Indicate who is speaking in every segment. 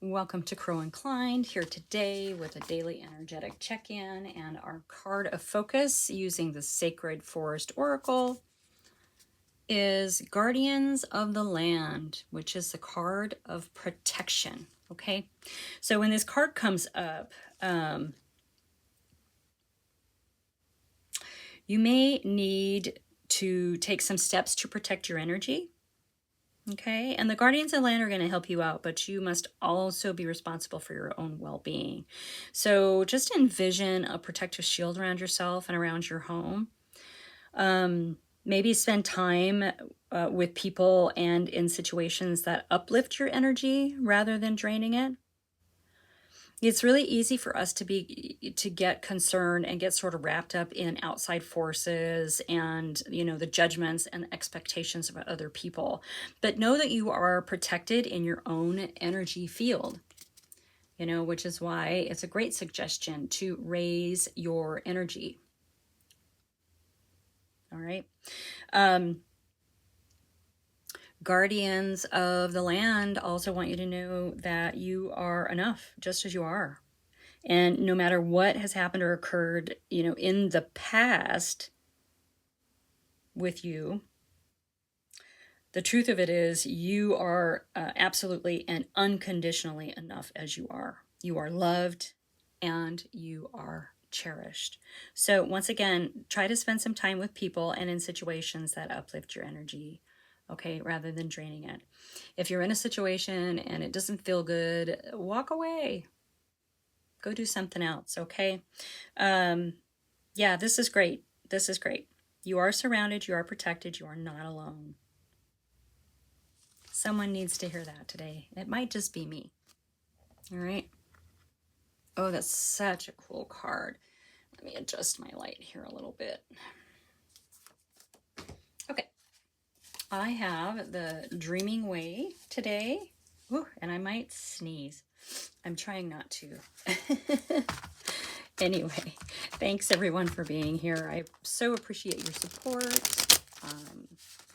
Speaker 1: Welcome to Crow Inclined, here today with a daily energetic check-in and our card of focus using the Sacred Forest Oracle is Guardians of the Land, which is the card of protection. Okay, so when this card comes up, you may need to take some steps to protect your energy. Okay, and the Guardians of the Land are going to help you out, but you must also be responsible for your own well-being. So just envision a protective shield around yourself and around your home. Maybe spend time with people and in situations that uplift your energy rather than draining it. It's really easy for us to get concerned and get sort of wrapped up in outside forces and, the judgments and expectations of other people. But know that you are protected in your own energy field, which is why it's a great suggestion to raise your energy. All right. Guardians of the Land also want you to know that you are enough just as you are. And no matter what has happened or occurred, in the past with you, the truth of it is you are absolutely and unconditionally enough as you are. You are loved and you are cherished. So once again, try to spend some time with people and in situations that uplift your energy. Okay, rather than draining it. If you're in a situation and it doesn't feel good, walk away. Go do something else, okay? Yeah, this is great. This is great. You are surrounded, you are protected, you are not alone. Someone needs to hear that today. It might just be me. All right. Oh, that's such a cool card. Let me adjust my light here a little bit. Okay. I have the Dreaming Way today. Ooh, and I might sneeze. I'm trying not to. Anyway, thanks everyone for being here. I so appreciate your support,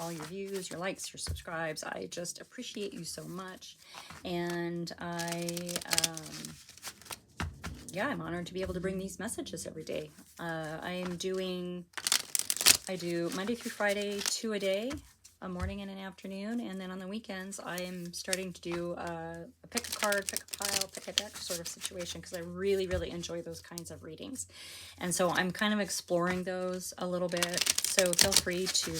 Speaker 1: all your views, your likes, your subscribes. I just appreciate you so much. And I'm honored to be able to bring these messages every day. I do Monday through Friday, 2 a day, a morning and an afternoon, and then on the weekends I am starting to do a pick a card, pick a pile, pick a deck sort of situation because I really, really enjoy those kinds of readings. And so I'm kind of exploring those a little bit. So feel free to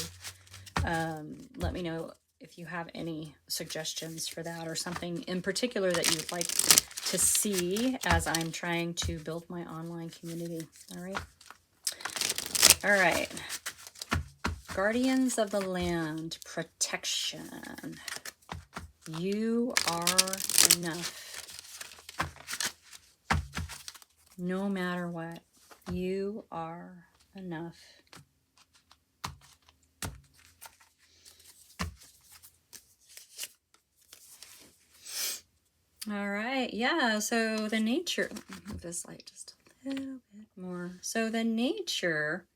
Speaker 1: let me know if you have any suggestions for that or something in particular that you'd like to see as I'm trying to build my online community. All right. All right. Guardians of the Land, protection. You are enough. No matter what, you are enough. All right, yeah, so the nature, let me move this light just a little bit more. So the nature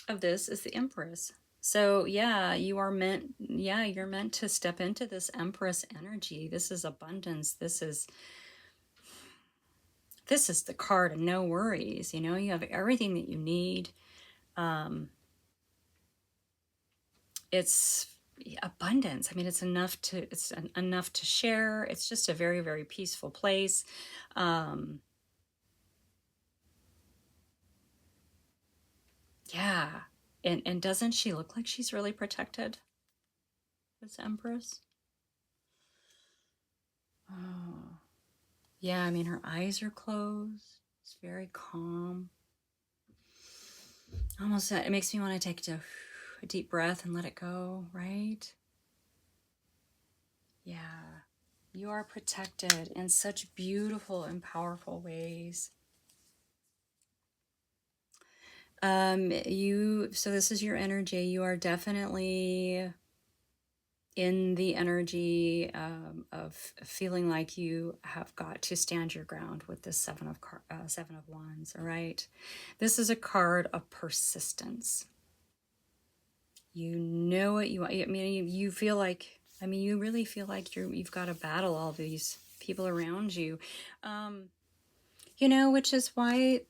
Speaker 1: of this is the Empress. So yeah, you're meant to step into this Empress energy. This is abundance. This is the card of no worries. You have everything that you need. It's abundance. I mean, it's enough to share. It's just a very, very peaceful place. Yeah. And doesn't she look like she's really protected? This Empress? Oh. Yeah, I mean, her eyes are closed. It's very calm. Almost, it makes me want to take a deep breath and let it go, right? Yeah. You are protected in such beautiful and powerful ways. So this is your energy. You are definitely in the energy of feeling like you have got to stand your ground with this Seven of Wands. All right, this is a card of persistence. You know what you want. I mean, you feel like I mean, you really feel like you've got to battle all these people around you. Which is why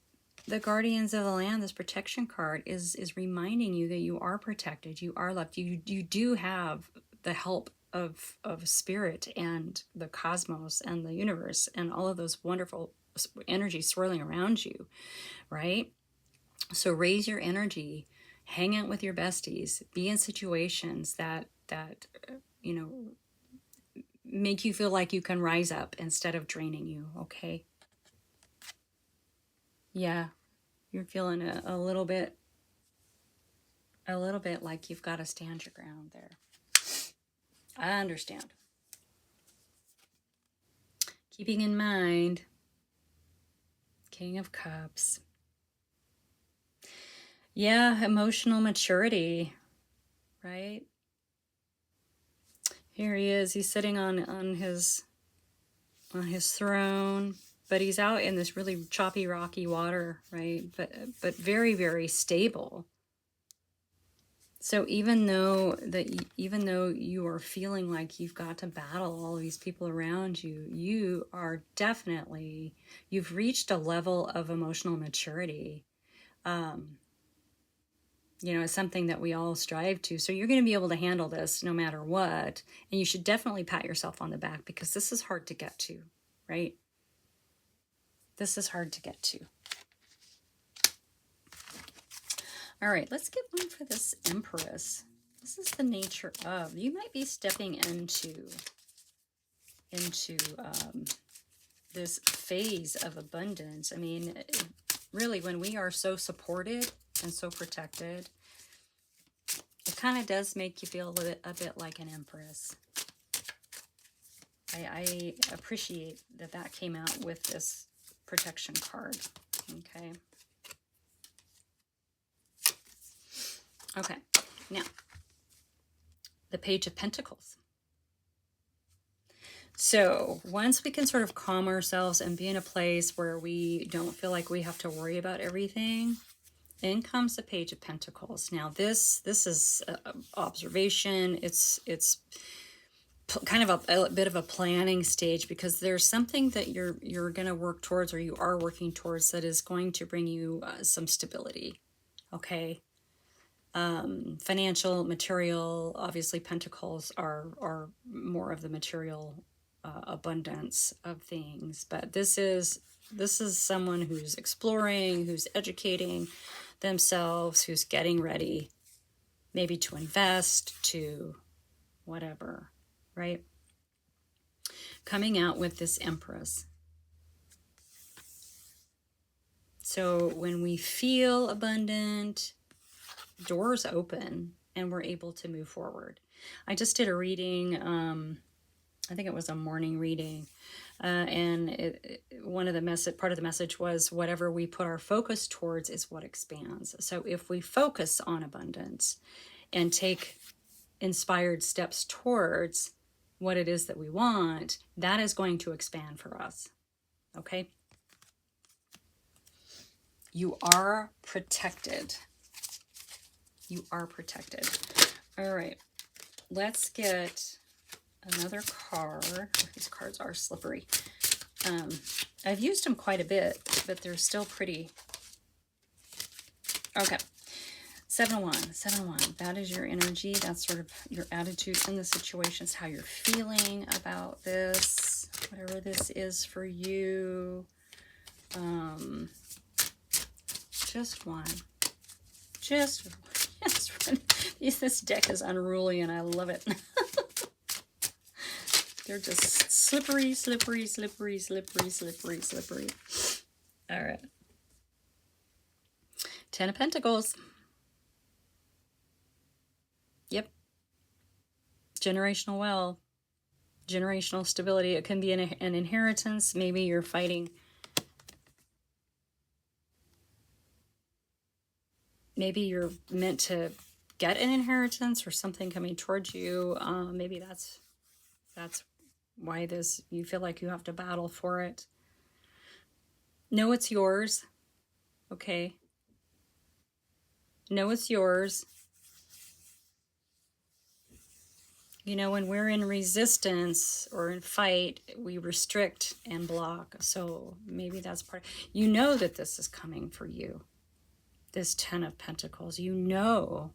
Speaker 1: the Guardians of the Land, this protection card, is reminding you that you are protected, you are loved, you do have the help of spirit and the cosmos and the universe and all of those wonderful energies swirling around you, right? So raise your energy, hang out with your besties, be in situations that you know make you feel like you can rise up instead of draining you. Okay. Yeah, you're feeling a little bit like you've got to stand your ground there. I understand. Keeping in mind, King of Cups. Yeah, emotional maturity, right? Here he is. He's sitting on his throne, but he's out in this really choppy, rocky water, right? But very, very stable. So even though you are feeling like you've got to battle all these people around you, you are definitely, you've reached a level of emotional maturity. It's something that we all strive to. So you're going to be able to handle this no matter what. And you should definitely pat yourself on the back because this is hard to get to, right? This is hard to get to. All right, let's get one for this Empress. This is the nature of. You might be stepping into this phase of abundance. I mean, really, when we are so supported and so protected, it kind of does make you feel a bit like an empress. I appreciate that came out with this protection card. Okay. Okay. Now, the Page of Pentacles. So once we can sort of calm ourselves and be in a place where we don't feel like we have to worry about everything, in comes the Page of Pentacles. Now this is observation. It's kind of a bit of a planning stage because there's something that you're going to work towards, or you are working towards, that is going to bring you some stability. Okay. Financial, material, obviously Pentacles are more of the material abundance of things, but this is someone who's exploring, who's educating themselves, who's getting ready maybe to invest, to whatever, right? Coming out with this Empress. So when we feel abundant, doors open and we're able to move forward. I just did a reading, I think it was a morning reading, and part of the message was whatever we put our focus towards is what expands. So if we focus on abundance and take inspired steps towards what it is that we want, that is going to expand for us. Okay? You are protected. You are protected. All right. Let's get another card. These cards are slippery. I've used them quite a bit, but they're still pretty. Okay. 7-1. 7-1. That is your energy. That's sort of your attitude in the situation. It's how you're feeling about this, whatever this is for you. Just one. Just one. This deck is unruly and I love it. They're just slippery, slippery, slippery, slippery, slippery, slippery. All right. 10 of Pentacles. Yep. Generational wealth. Generational stability. It can be an inheritance. Maybe you're fighting. Maybe you're meant to get an inheritance or something coming towards you. Maybe that's why you feel like you have to battle for it. Know it's yours. Okay. Know it's yours. You know, when we're in resistance or in fight, we restrict and block. So maybe that's part. You know that this is coming for you. This 10 of Pentacles, you know.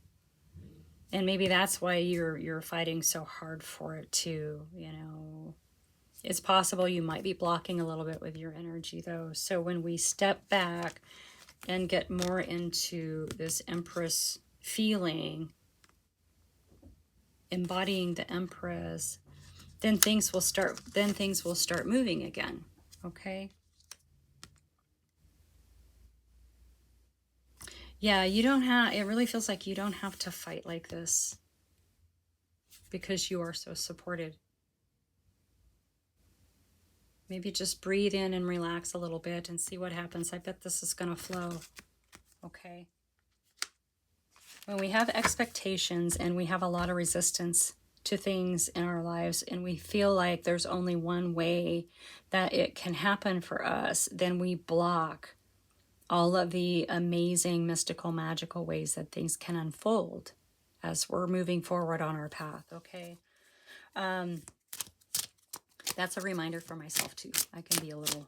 Speaker 1: And maybe that's why you're fighting so hard for it too, you know. It's possible you might be blocking a little bit with your energy though. So when we step back and get more into this Empress feeling, embodying the Empress, then things will start moving again. Okay? Yeah, you don't have, it really feels like you don't have to fight like this because you are so supported. Maybe just breathe in and relax a little bit and see what happens. I bet this is going to flow. Okay. When we have expectations and we have a lot of resistance to things in our lives and we feel like there's only one way that it can happen for us, then we block all of the amazing, mystical, magical ways that things can unfold as we're moving forward on our path. Okay. That's a reminder for myself too. I can be a little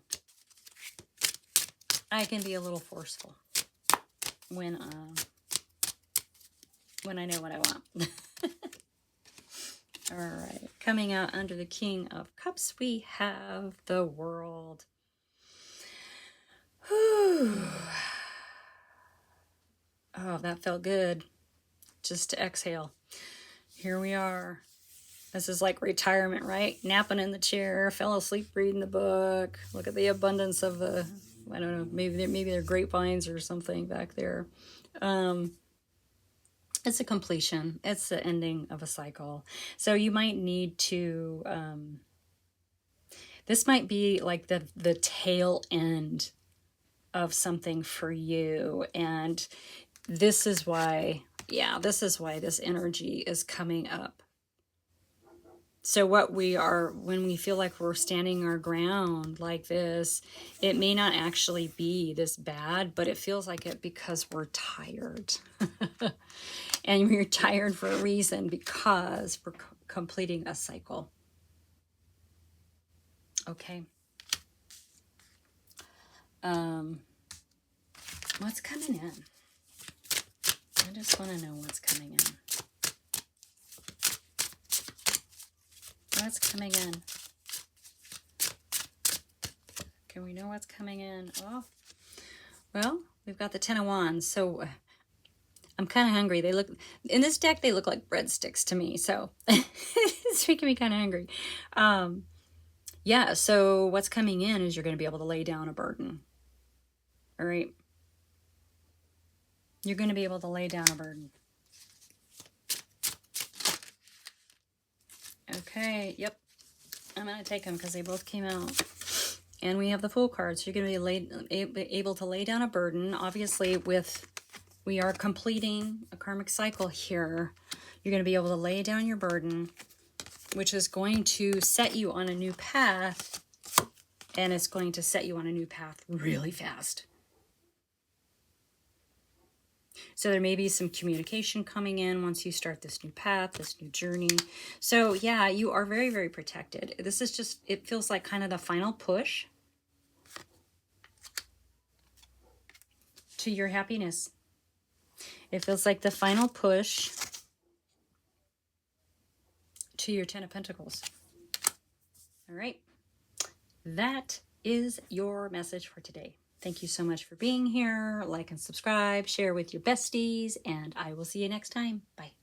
Speaker 1: forceful when I know what I want. All right, coming out under the King of Cups, we have the World. Whew. Oh, that felt good. Just to exhale. Here we are. This is like retirement, right? Napping in the chair, fell asleep reading the book. Look at the abundance of the, I don't know, maybe they're grapevines or something back there. It's a completion. It's the ending of a cycle. So you might need to, this might be like the tail end of something for you. And this is why, this energy is coming up. So what we are, when we feel like we're standing our ground like this, it may not actually be this bad, but it feels like it because we're tired. And we're tired for a reason, because we're completing a cycle. Okay. What's coming in? I just want to know what's coming in. What's coming in? Can we know what's coming in? Oh, well, we've got the 10 of Wands. So I'm kind of hungry. They look, in this deck, they look like breadsticks to me. So it's making me kind of hungry. Yeah, so what's coming in is you're going to be able to lay down a burden. All right. You're going to be able to lay down a burden. Okay, yep. I'm going to take them because they both came out. And we have the Fool card. So you're going to be able to lay down a burden. Obviously, we are completing a karmic cycle here. You're going to be able to lay down your burden, which is going to set you on a new path. And it's going to set you on a new path really fast. So there may be some communication coming in once you start this new path, this new journey. So yeah, you are very, very protected. This is just, it feels like kind of the final push to your happiness. It feels like the final push to your 10 of Pentacles. All right. That is your message for today. Thank you so much for being here. Like and subscribe, share with your besties, and I will see you next time. Bye.